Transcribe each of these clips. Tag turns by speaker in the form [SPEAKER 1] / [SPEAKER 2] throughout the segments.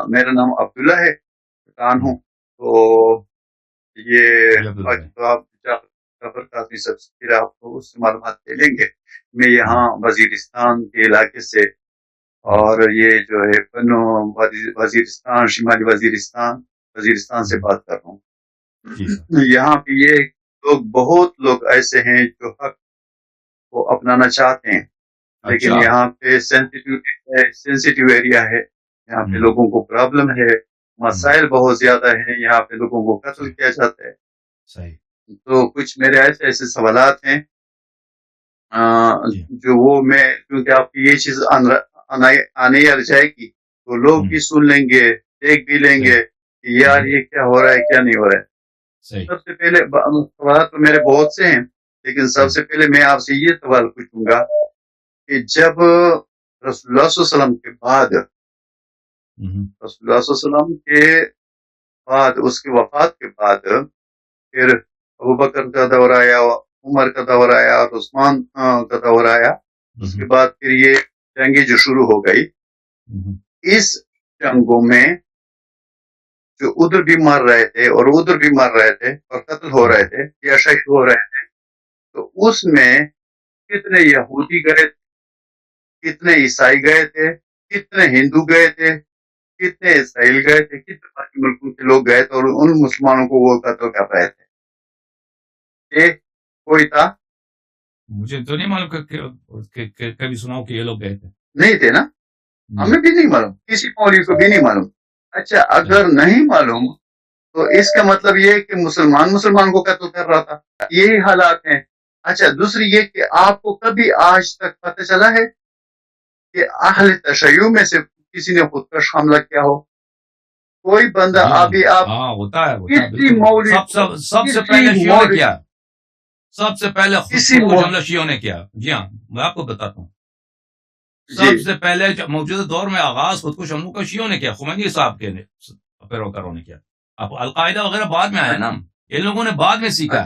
[SPEAKER 1] میرا نام عبداللہ ہے، خان ہوں. تو یہ تو آپ خبر کافی سب سے پھر آپ کو اس سے معلومات لے لیں گے. میں یہاں وزیرستان کے علاقے سے، اور یہ جو ہے وزیرستان، شمالی وزیرستان سے بات کر رہا ہوں. یہاں پہ یہ بہت لوگ ایسے ہیں جو حق کو اپنانا چاہتے ہیں، لیکن یہاں پہ سینسیٹیو ایریا ہے. یہاں پہ لوگوں کو پرابلم ہے، مسائل بہت زیادہ ہیں. یہاں پہ لوگوں کو قتل کیا جاتا ہے. تو کچھ میرے ایسے سوالات ہیں جو وہ میں، کیونکہ آپ کی یہ چیز آنے جائے گی تو لوگ بھی سن لیں گے، دیکھ بھی لیں گے کہ یار یہ کیا ہو رہا ہے کیا نہیں ہو رہا ہے. سب سے پہلے سوالات تو میرے بہت سے ہیں، لیکن سب سے پہلے میں آپ سے یہ سوال پوچھوں گا کہ جب رسول اللہ صلی اللہ علیہ وسلم کے بعد، رسول اللہ صلی اللہ علیہ وسلم کے بعد، اس کی وفات کے بعد پھر ابوبکر کا دور آیا، عمر کا دور آیا اور عثمان کا دور آیا. اس کے بعد پھر یہ جنگیں جو شروع ہو گئی، اس جنگوں میں جو ادھر بھی مر رہے تھے اور ادھر بھی مر رہے تھے اور قتل ہو رہے تھے یا شہید ہو رہے تھے، تو اس میں کتنے یہودی گئے تھے، کتنے عیسائی گئے تھے، کتنے ہندو گئے تھے، کتنے اسرائیل گئے تھے، کتنے باقی ملکوں کے لوگ گئے تھے اور ان مسلمانوں کو وہ قتل کر رہے تھے؟ کوئی تھا؟
[SPEAKER 2] مجھے تو نہیں معلوم کہ کبھی سناؤ کہ یہ لوگ گئے تھے.
[SPEAKER 1] نہیں تھے نا، ہمیں بھی نہیں معلوم، کسی مولوی کو بھی نہیں معلوم. اچھا، اگر نہیں معلوم تو اس کا مطلب یہ ہے کہ مسلمان کو قتل کر رہا تھا. یہی حالات ہیں. اچھا، دوسری یہ کہ آپ کو کبھی آج تک پتہ چلا ہے کہ اہل تشیع میں سے کسی نے خودکش حملہ کیا ہو؟ کوئی بندہ ابھی آپ
[SPEAKER 2] ہوتا ہے
[SPEAKER 1] کسی مولوی
[SPEAKER 2] سب سے پہلے شیعوں نے کیا، سب سے پہلے حملہ شیعوں نے کیا. جی ہاں، میں آپ کو بتاتا ہوں. سب سے پہلے موجودہ دور میں آغاز خودکش حملوں کا شیعوں نے کیا، خمینی صاحب کے پیروکاروں نے کیا. اب القاعدہ وغیرہ بعد میں آیا نا، ان لوگوں نے بعد میں سیکھا.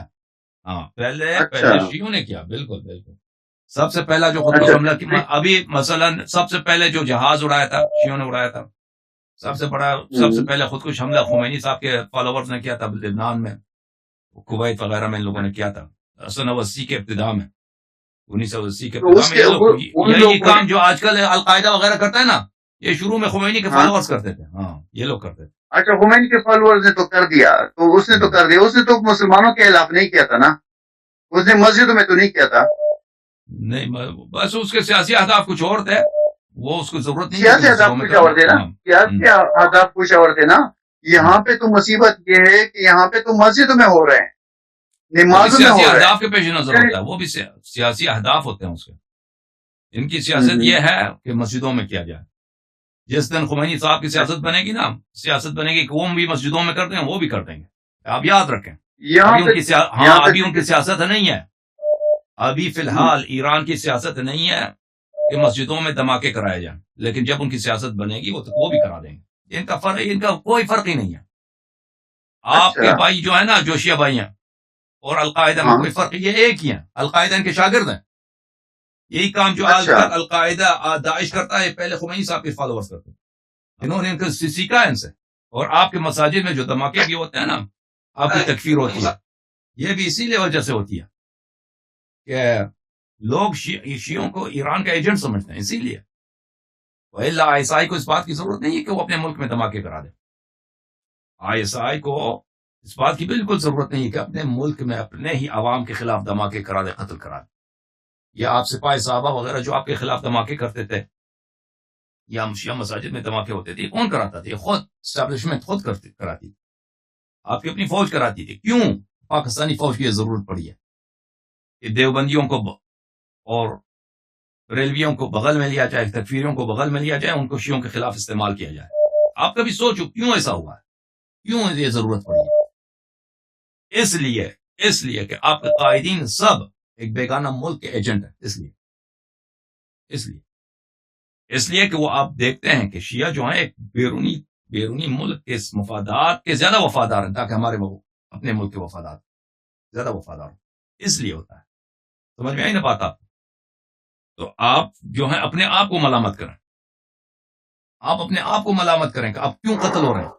[SPEAKER 2] ہاں، پہلے شیعوں نے کیا. بالکل بالکل. سب سے پہلا جو خودکش حملہ کی، ابھی مثلا سب سے پہلے جو جہاز اڑایا تھا شیعوں نے اڑایا تھا. سب سے پہلے خودکش حملہ خمینی صاحب کے فالوورز نے کیا تھا لبنان میں، کویت وغیرہ میں ان لوگوں نے کیا تھا. 1980 کے ابتدا میں، 1980 کے ابتدا میں یہ کام جو آج کل القاعدہ وغیرہ کرتا ہے نا، یہ شروع میں خمینی کے فالوورز کرتے تھے. ہاں، یہ لوگ کرتے تھے.
[SPEAKER 1] اچھا، خمینی کے فالوورز نے تو کر دیا، تو اس نے تو کر دیا. اس نے تو مسلمانوں کے خلاف نہیں کیا تھا نا، اس نے مسجدوں میں تو نہیں کیا تھا.
[SPEAKER 2] نہیں، بس اس کے سیاسی اہداف کچھ اور تھے، وہ اس کو ضرورت نہیں.
[SPEAKER 1] سیاسی اہداف کچھ اور تھے نا، سیاسی اہداف کچھ اور تھے نا. یہاں پہ تو مصیبت یہ ہے کہ یہاں پہ تو مسجدوں میں ہو رہے ہیں، نمازوں میں ہو رہے ہیں.
[SPEAKER 2] اہداف کے پیش نظر ہوتا ہے، وہ بھی سیاسی اہداف ہوتے ہیں اس کے. ان کی سیاست یہ ہے کہ مسجدوں میں کیا جائے. جس دن خمینی صاحب کی سیاست بنے گی نا، سیاست بنے گی کہ وہ بھی مسجدوں میں کرتے ہیں، وہ بھی کر دیں گے. آپ یاد رکھیں، ابھی ان کی سیاست نہیں ہے. ابھی فی الحال ایران کی سیاست نہیں ہے کہ مسجدوں میں دھماکے کرائے جائیں، لیکن جب ان کی سیاست بنے گی وہ بھی کرا دیں گے. ان کا کوئی فرق ہی نہیں ہے. آپ کے بھائی جو ہے نا، جو شیعہ بھائی ہیں، اور القاعدہ میں کوئی فرق، یہ ایک ہی ہیں. القاعدہ ان کے شاگرد ہیں. یہی کام جو آج کل القاعدہ داعش کرتا ہے، پہلے خمینی صاحب کے فالوورز کرتے ہیں. انہوں نے ان کو سیکھا ہے ان سے. اور آپ کے مساجد میں جو دھماکے بھی ہوتے ہیں نا، آپ کی تکفیر ہوتی ہے، یہ بھی اسی وجہ سے ہوتی ہے کہ لوگ شیعوں کو ایران کا ایجنٹ سمجھتے ہیں. اسی لیے آئی ایس آئی کو اس بات کی ضرورت نہیں ہے کہ وہ اپنے ملک میں دھماکے کرا دے. آئی ایس آئی کو اس بات کی بالکل ضرورت نہیں ہے کہ اپنے ملک میں اپنے ہی عوام کے خلاف دھماکے کرا دے، قتل کرا دے. یا آپ سپاہی صحابہ وغیرہ جو آپ کے خلاف دھماکے کرتے تھے، یا شیعہ مساجد میں دھماکے ہوتے تھے، کون کراتا تھا؟ خود اسٹیبلشمنٹ خود کراتی تھی. آپ کی اپنی فوج کراتی تھی. کیوں پاکستانی فوج کی ضرورت پڑی ہے کہ دیوبندیوں کو اور ریلویوں کو بغل میں لیا جائے، تکفیریوں کو بغل میں لیا جائے، ان کو شیعوں کے خلاف استعمال کیا جائے؟ آپ کبھی سوچو کیوں ایسا ہوا ہے، کیوں یہ ضرورت پڑی ہے؟ اس لیے کہ آپ کے قائدین سب ایک بیگانہ ملک کے ایجنٹ ہیں. اس لیے کہ وہ آپ دیکھتے ہیں کہ شیعہ جو ہیں ایک بیرونی ملک کے مفادات کے زیادہ وفادار ہیں، تاکہ ہمارے اپنے ملک کے وفادار زیادہ وفادار ہوں. اس لیے ہوتا ہے. سمجھ میں آئی نا بات آپ؟ تو آپ جو ہیں اپنے آپ کو ملامت کریں. آپ اپنے آپ کو ملامت کریں کہ آپ کیوں قتل ہو رہے ہیں؟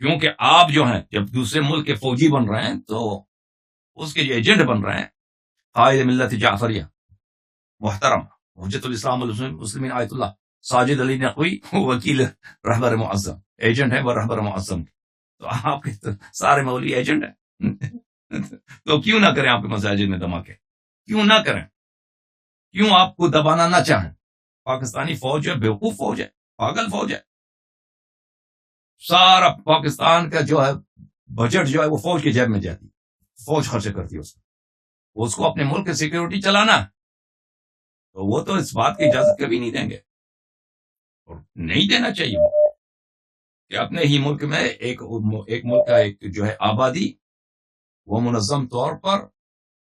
[SPEAKER 2] کیونکہ آپ جو ہیں جب دوسرے ملک کے فوجی بن رہے ہیں تو اس کے جو ایجنٹ بن رہے ہیں، قائد ملت جعفریہ محترم حجت الاسلام المسلمین آیت اللہ ساجد علی نقوی، وکیل رہبر معظم، ایجنٹ ہے وہ رہبر معظم، تو آپ کے سارے مولوی ایجنٹ ہیں تو کیوں نہ کریں آپ کے مساجد میں دھماکے؟ کیوں نہ کریں؟ کیوں آپ کو دبانا نہ چاہیں؟ پاکستانی فوج جو ہے بیوقوف فوج ہے، پاگل فوج ہے. سارا پاکستان کا جو ہے بجٹ جو ہے وہ فوج کے جیب میں جاتی ہے، فوج خرچ کرتی ہے اس کو اپنے ملک کی سیکیورٹی چلانا، تو وہ تو اس بات کی اجازت کبھی نہیں دیں گے، اور نہیں دینا چاہیے کہ اپنے ہی ملک میں ایک ملک کا ایک جو ہے آبادی وہ منظم طور پر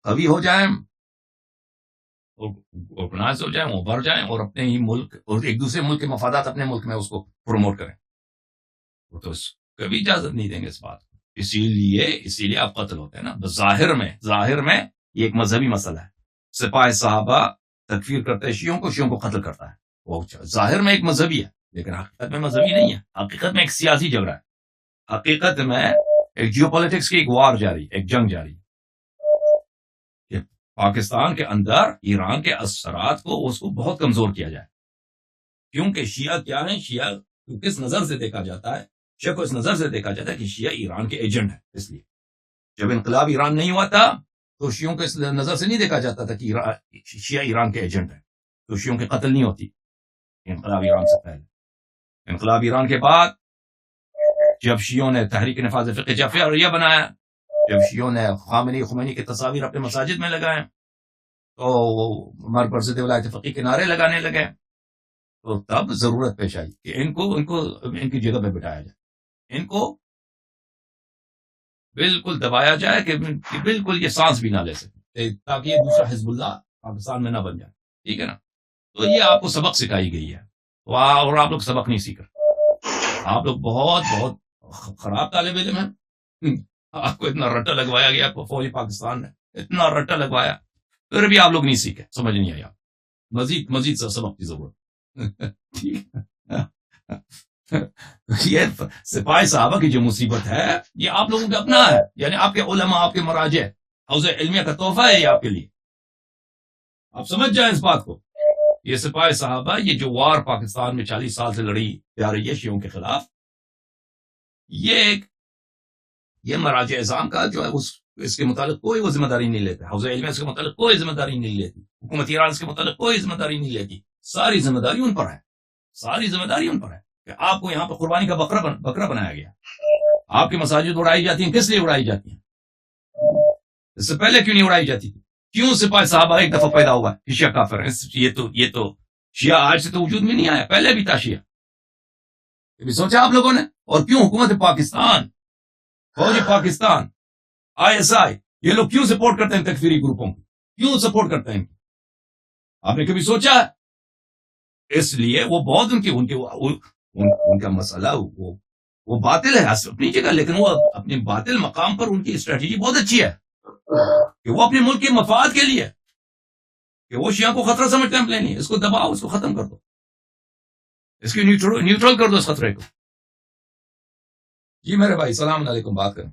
[SPEAKER 2] قوی ہو جائیں، آرگنائز ہو جائیں، وہ بڑھ جائیں، اور اپنے ہی ملک اور ایک دوسرے ملک کے مفادات اپنے ملک میں اس کو پروموٹ کریں. وہ تو کبھی اجازت نہیں دیں گے اس بات کو. اسی لیے آپ قتل ہوتے ہیں نا. ظاہر میں یہ ایک مذہبی مسئلہ ہے. سپاہ صحابہ تکفیر کرتے ہیں شیعوں کو قتل کرتا ہے. وہ ظاہر میں ایک مذہبی ہے، لیکن حقیقت میں مذہبی نہیں ہے. حقیقت میں ایک سیاسی جھگڑا ہے. حقیقت میں ایک جیو پالیٹکس کی ایک وار جاری، ایک جنگ جاری. پاکستان کے اندر ایران کے اثرات کو اس کو بہت کمزور کیا جائے، کیونکہ شیعہ کیا ہے، شیعہ کس نظر سے دیکھا جاتا ہے؟ شیعہ کو اس نظر سے دیکھا جاتا ہے کہ شیعہ ایران کے ایجنٹ ہے. اس لیے جب انقلاب ایران نہیں ہوا تھا تو شیعوں کو اس نظر سے نہیں دیکھا جاتا تھا کہ شیعہ ایران کے ایجنٹ ہے، تو شیعوں کی قتل نہیں ہوتی انقلاب ایران سے پہلے. انقلاب ایران کے بعد جب شیعوں نے تحریک نفاذ فقہ جعفریہ بنایا، جب شیعوں نے خمینی کی تصاویر اپنے مساجد میں لگائیں، تو عمر برزد ولایت فقیہ کے نعرے لگانے لگے، تو تب ضرورت پیش آئی کہ ان کی جگہ پہ بٹھایا جائے، ان کو بالکل دبایا جائے کہ بالکل یہ سانس بھی نہ لے سکے، تاکہ یہ دوسرا حزب اللہ پاکستان میں نہ بن جائے. ٹھیک ہے نا؟ تو یہ آپ کو سبق سکھائی گئی ہے، اور آپ لوگ سبق نہیں سیکھ رہے. آپ لوگ بہت بہت خراب طالب علم ہیں. آپ کو اتنا رٹا لگوایا گیا فوجی پاکستان نے، اتنا رٹا لگوایا، پھر بھی آپ لوگ نہیں سیکھے، سمجھ نہیں آیا. مزید سبق کی ضرورت. یہ سپاہی صحابہ کی جو مصیبت ہے یہ آپ لوگوں کا اپنا ہے، یعنی آپ کے علماء، آپ کے مراجع، حوض علمیہ کا تحفہ ہے یہ آپ کے لیے. آپ سمجھ جائیں اس بات کو. یہ سپاہی صحابہ، یہ جو وار پاکستان میں 40 سال سے لڑی جا رہی ہے شیعوں کے خلاف، یہ مراجع اعظام کا جو ہے اس کے متعلق کوئی وہ ذمہ داری نہیں لیتا. حوض علمیہ اس کے متعلق کوئی ذمہ داری نہیں لیتی. حکومت ایران اس کے متعلق کوئی ذمہ داری نہیں لیتی. ساری ذمہ داری ان پر ہے، ساری ذمہ داری ان پر ہے کہ آپ کو یہاں پہ قربانی کا بکرا بنایا گیا. آپ کی مساجد اڑائی جاتی ہیں، کس لیے اڑائی جاتی ہیں؟ اس سے پہلے کیوں نہیں اڑائی جاتی تھی؟ کیوں سپاہی صحابہ ایک دفعہ پیدا ہوا کہ شیعہ کافر ہیں؟ یہ تو شیعہ آج سے تو وجود میں نہیں آیا، پہلے بھی تھا شیعہ. یہ بھی سوچا آپ لوگوں نے؟ اور کیوں حکومت پاکستان، فوج پاکستان، ISI، یہ لوگ کیوں سپورٹ کرتے ہیں تکفیری گروپوں کو؟ کیوں سپورٹ کرتے ہیں؟ آپ نے کبھی سوچا؟ اس لیے وہ بہت ان کا مسئلہ وہ باطل ہے اپنی جگہ، لیکن وہ اپنے باطل مقام پر ان کی اسٹریٹجی بہت اچھی ہے کہ وہ اپنے ملک کے مفاد کے لیے، کہ وہ شیعہ کو خطرہ سمجھتے ہیں اپنے لیے، اس کو دباؤ، اس کو ختم کر دو، اس کی نیوٹرل کر دو اس خطرے کو. جی میرے بھائی، السلام علیکم، بات کریں.